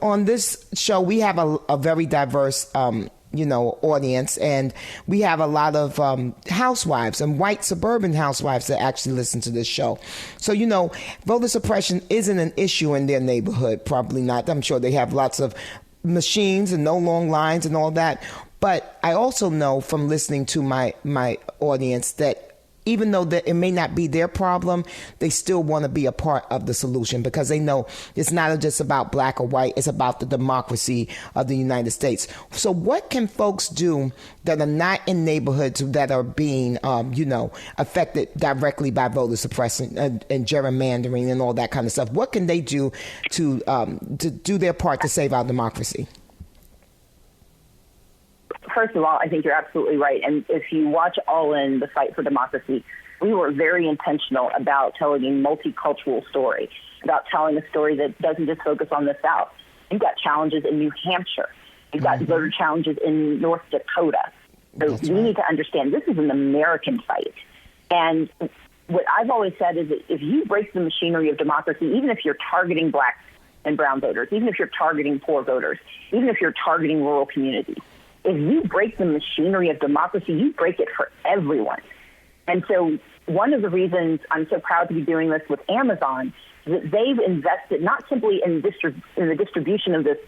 On this show, we have a very diverse, audience, and we have a lot of housewives and white suburban housewives that actually listen to this show. So, voter suppression isn't an issue in their neighborhood. Probably not. I'm sure they have lots of machines and no long lines and all that. But I also know from listening to my audience that even though that it may not be their problem, they still want to be a part of the solution because they know it's not just about black or white, it's about the democracy of the United States. So what can folks do that are not in neighborhoods that are being, affected directly by voter suppression and gerrymandering and all that kind of stuff? What can they do to do their part to save our democracy? First of all, I think you're absolutely right. And if you watch All In, the Fight for Democracy, we were very intentional about telling a multicultural story, about telling a story that doesn't just focus on the South. You've got challenges in New Hampshire. You've got voter challenges in North Dakota. So we need to understand this is an American fight. And what I've always said is that if you break the machinery of democracy, even if you're targeting black and brown voters, even if you're targeting poor voters, even if you're targeting rural communities, if you break the machinery of democracy, you break it for everyone. And so one of the reasons I'm so proud to be doing this with Amazon is that they've invested not simply in the distribution of this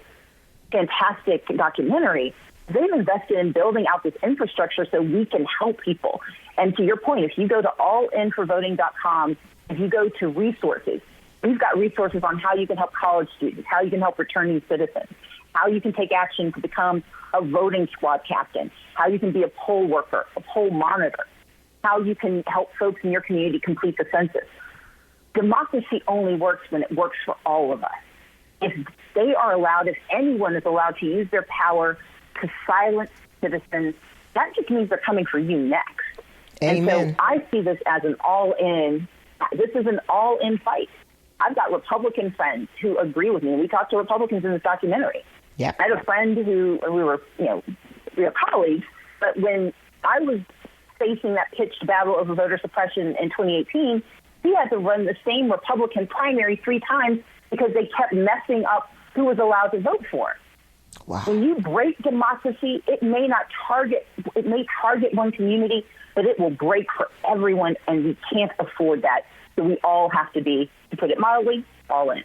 fantastic documentary, they've invested in building out this infrastructure so we can help people. And to your point, if you go to allinforvoting.com, if you go to resources, we've got resources on how you can help college students, how you can help returning citizens, how you can take action to become a voting squad captain, how you can be a poll worker, a poll monitor, how you can help folks in your community complete the census. Democracy only works when it works for all of us. If they are allowed, if anyone is allowed to use their power to silence citizens, that just means they're coming for you next. Amen. And so I see this as an all-in, this is an all-in fight. I've got Republican friends who agree with me. We talked to Republicans in this documentary. Yeah. I had a friend who we were colleagues, but when I was facing that pitched battle over voter suppression in 2018, he had to run the same Republican primary 3 times because they kept messing up who was allowed to vote for him. Wow. When you break democracy, it may target one community, but it will break for everyone, and we can't afford that. So we all have to be, to put it mildly, all in.